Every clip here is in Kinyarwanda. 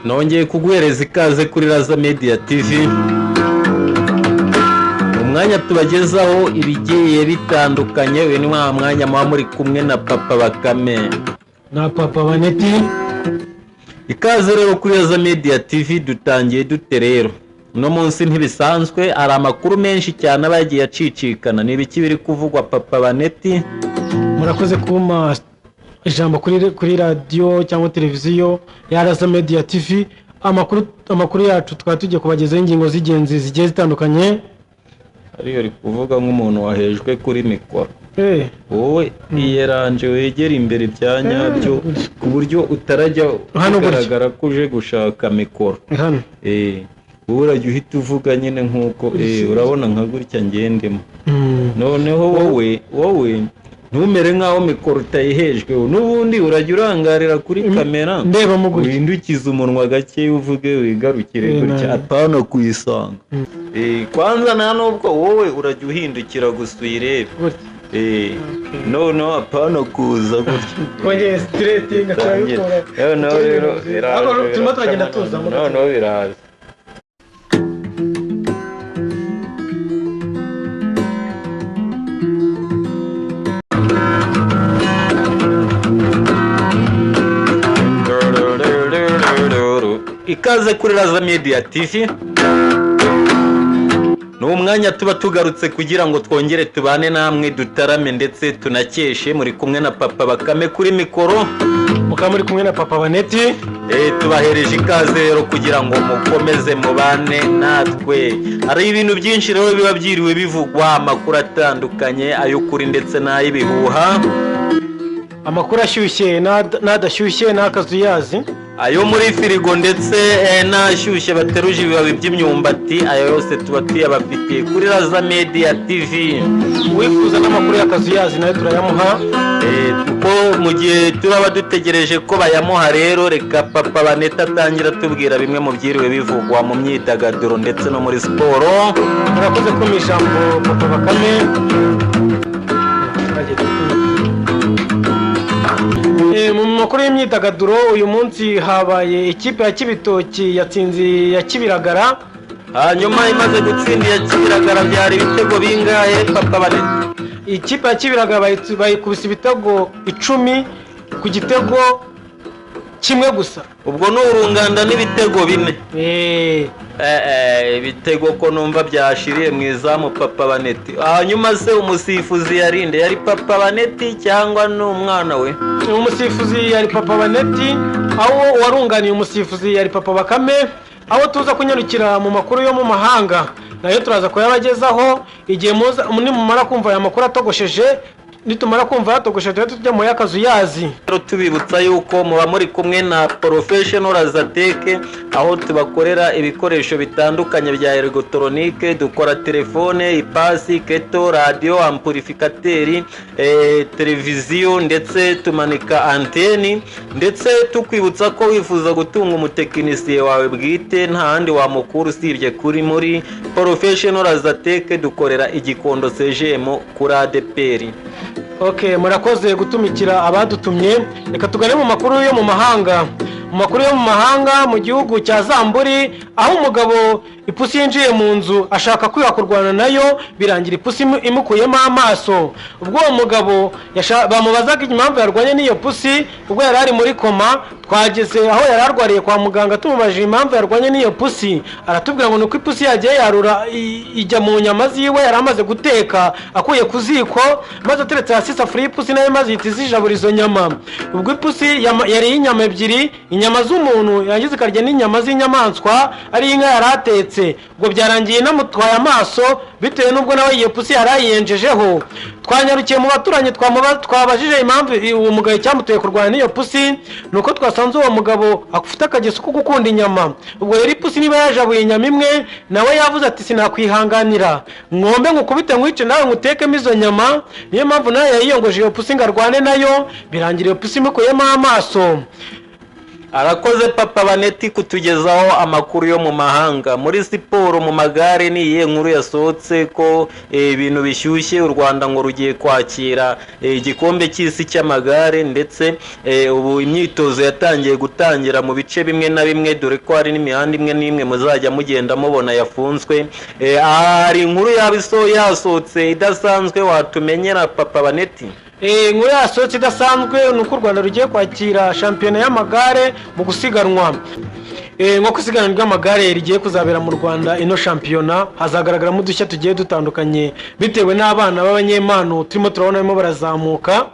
nongeye kuguhereza ikaze kuri Raza Media TV, umwanya tubagezaho ibigiye bitandukanye. Uyu ni wa mwanya muba muri kumwe na Papa Bakame na Papa Baneti. Ikaze rero kuri Raza Media TV. Dutangiye dute rero? Uno munsi ntibisanzwe, hari amakuru menshi cyane abagiye acicikana. Ni ibiki biri kuvugwa Papa Baneti? Murakoze kuma ijambo kuri radio cyangwa televiziyo ya Raza Media TV. Amakuru yacu twaba tugiye kubagezaho ingingo z'ingenzi zigiye zitandukanye. Ariyo ri kuvuga nk'umuntu wahejwe kuri mikoro. Wowe iyeranje wegera imbere bya nyabyo ku buryo utarajya kugaragara kuje gushaka mikoro. Hano wowe urajya uhita uvuga nyine nk'uko urabona nka gutya ngendemo. Noneho wowe ntumere nk'aho mikoro utayihejwe, n'ubundi urajya urangarira kuri kamera ndeba mu gutya, uhindukiza umunwa gake uvuge wigarukire gutya atana kuyisanga. Kwanza nta nubwo wowe urajya uhindukira gusa uyirebe. No apana kuza gutya. Kwenye straight ngacayukora. No rero biraje. Turimo turagenda tuza mu. No biraje. Ikaze kuri Raza Media TV. Ni umwanya tuba tugarutse kugira ngo twongere tubane namwe, dutarame ndetse tunakeshe. Muri kumwe na Papa Bakame kuri mikoro, mukaba muri kumwe na Papa Baneti. Tubahereje ikaze rero kugira ngo mukomeze mubane natwe. Hari ibintu byinshi rero biba byiriwe bivugwa, amakuru atandukanye, ay'ukuri ndetse n'ay'ibihuha, amakuru ashyushye n'adashyushye n'akazuyazi, ayo muri firigo ndetse n'ashyushye bateruje ibibabi by'imyumbati. Ayo yose tuba tuyabafitiye kuri Raza Media TV. Wifuza n'amakuru y'akazuyazi nayo turayamuha. Kuko mu gihe turaba dutegereje ko bayamuha rero, reka Papa Baneti atangira tubwira bimwe mu byiriwe bivugwa mu myidagaduro ndetse no muri siporo. Murakoze ko mu ijambo Papa Bakame. Mu makuru y'imyidagaduro uyu munsi habaye ikipe ya Kibitoki yatsinze ya Kibiragara. Hanyuma imaze gutsinda ya Kibiragara byari ibitego bingahe Papa Baneti? Ikipe ya Kibiragara bayikubise ibitego 10 ku gitego kimwe gusa. Ubwo no urunganda n'ibitego 4. Ibitego ko numva byashiriye mu izamu Papa Baneti. Hanyuma se umusifuzi yarinde yari Papa Baneti cyangwa n'umwana we? Umusifuzi yari Papa Baneti, aho warunganiye umusifuzi yari Papa Bakame. Aho tuza kunyarukira mu makuru yo mu mahanga nayo turaza kuyabagezaho igihe mumara kumva aya makuru atogosheje. Nitumara kumva yatogosheje tujya mu y'akazuyazi. Rero tubibutsa yuko muba muri kumwe na Professional Razateke, aho tubakorera ibikoresho bitandukanye bya electronique. Dukora telefone, ipasi, keto, radio, amplificateur, televiziyo ndetse tumanika anteni. Ndetse tukwibutsa ko wifuza gutunga umutekinisiye wawe bwite nta handi wamukura usibye kuri muri Professional Razateke. Dukorera igikondo CGM kuri ADPR. Murakoze gutumikira abadutumye. Reka tugane mu makuru yo mu mahanga. Mu makuru yo mu mahanga, mu gihugu cya Zamburi, aho umugabo ipusi yinjiye mu nzu ashaka kwihakurwana nayo, birangira ipusi imukuyemo amaso. Ubwo uwo mugabo bamubazaga impamvu yarwanye n'iyo pusi, ubwo yari ari muri koma. Twageze aho yari arwariye kwa muganga, tumubajije impamvu yarwanye n'iyo pusi, aratubwira ngo nuko ipusi yagiye yarura ijya mu nyama ziwe yari amaze guteka akuye ku ziko, maze ateretse hasi isafuriya ipusi nayo maze ihita izijabura izo nyama. Ubwo ipusi yariye inyama ebyiri, inyama z'umuntu yangize ikarya n'inyama z'inyamaswa ari inka yari atetse. Ubwo byarangiye namutwaye amaso bitewe n'ubwo nawe iyo pusi yari ayiyenjejeho. Twanyarukiye mu baturanyi twabajije impamvu uwo mugabo cyamuteye kurwana n'iyo pusi, nuko twasanze uwo mugabo afite akageso ko gukunda inyama. Ubwo rero ipusi niba yajabuye inyama imwe, nawe yavuze ati sinakwihanganira, ngombe ngukubite nkwice nawe ngutekemo izo nyama. Niyo mpamvu nawe yayiyongoje iyo pusi ngo arwane nayo, birangira iyo pusi imukuyemo amaso. Arakoze Papa Baneti kutugezaho amakuru yo mu mahanga. Muri siporo mu magare ni iyihe nkuru yasohotse ko ibintu bishyushye u Rwanda ngo rugiye kwakira igikombe cy'isi cy'amagare, ndetse ubu imyitozo yatangiye gutangira mu bice bimwe na bimwe, dore ko hari n'imihanda imwe n'imwe muzajya mugenda mubona yafunzwe. Hari inkuru yasohotse idasanzwe watumenyera Papa Baneti? Inkuru yasohotse idasanzwe ni uko u Rwanda rugiye kwakira shampiyona y'amagare mu gusiganwa. Nko isiganwa ry'amagare rigiye kuzabera mu Rwanda, ino shampiyona hazagaragaramo udushya tugiye dutandukanye bitewe n'abana b'abanyempano turimo turabona barimo barazamuka.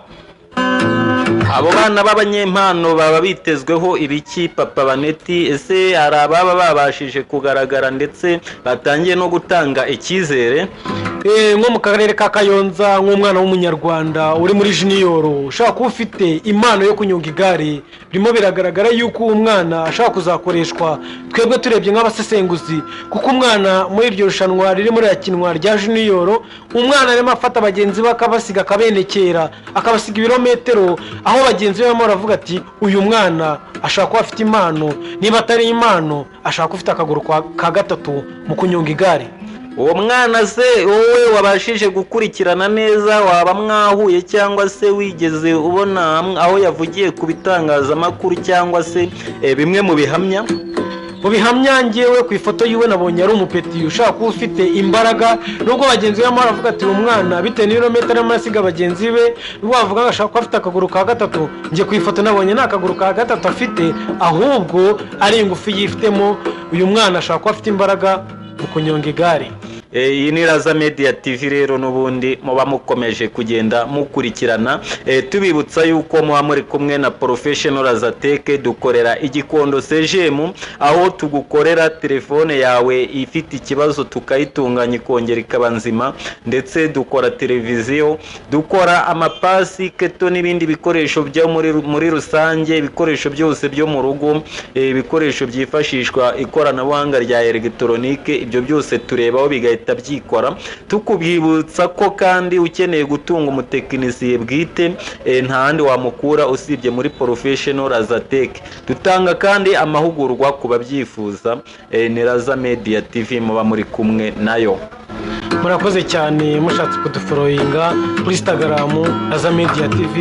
Abo bana b'abanyempano baba bitezweho ibiki Papa Baneti? Ese hari ababa babashije kugaragara ndetse batangiye no gutanga icyizere? Nko mu karere ka Kayonza, nk'umwana w'umunyarwanda uri muri junior ushaka kuba ufite impano yo kunyonga igare, birimo biragaragara yuko uwo mwana ashaka kuzakoreshwa twebwe turebye nk'abasesenguzi, kuko umwana muri iryo rushanwa riri muri yakinwa rya junior, umwana arimo afata bagenzi be akabasiga akabenekera, akabasiga ibirometero, aho bagenzi be barimo baravuga ati uyu mwana ashaka kuba afite impano, niba atari impano ashaka kuba afite akaguru ka gatatu mu kunyonga igare. Uwo mwana se wowe wabashije gukurikirana neza, waba mwahuye cyangwa se wigeze ubona aho yavugiye ku bitangazamakuru cyangwa se bimwe mu bihamya? Mu bihamya ngewe ku ifoto yiwe nabonye ari umupeti ushaka kuba ufite imbaraga, nubwo bagenzi be barimo baravuga ati uyu mwana bitewe n'ibirometero arimo arasiga bagenzi be, nubwo bavuga ngo ashaka kuba afite akaguru ka gatatu, njye ku ifoto nabonye nta kaguru ka gatatu afite, ahubwo ari ingufu yifitemo. Uyu mwana ashaka kuba afite imbaraga mu kunyonga igare. Iyi ni Raza Media TV rero n'ubundi muba mukomeje kugenda mukurikirana, tubibutsa yuko muba muri kumwe na Professional Razateke, dukorera igikondo CGM, aho tugukorera telefone yawe ifite ikibazo tukayitunganya ikongera ikaba nzima, ndetse dukora televiziyo, dukora amapasi, keto n'ibindi bikoresho byo muri rusange, ibikoresho byose byo mu rugo, ibikoresho byifashishwa ikoranabuhanga rya elegitoronike, ibyo byose turebaho bigahita byikora. Tukubwibutsa ko kandi ukeneye gutunga umutekinisiye bwite nta handi wamukura usibye muri Professional Razateke. Dutanga kandi amahugurwa ku babyifuza. Ni Raza Media TV muba muri kumwe nayo. Murakoze cyane, mushatse kudufollowinga kuri Instagram Raza Media TV,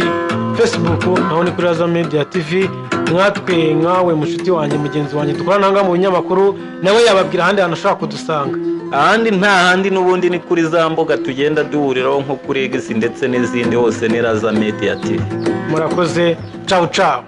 Facebook naho ni kuri Raza Media TV. Mwatwe nkawe mushuti wanjye mugenzi wanjye dukorana nanga mu binyamakuru, nawe yababwira ahandi hantu ashaka kudusanga. Ahandi nta handi n'ubundi ni kuri za mbuga tugenda duhuriraho nko kuri X ndetse n'izindi hose ni Raza Media TV. Murakoze, ciao ciao.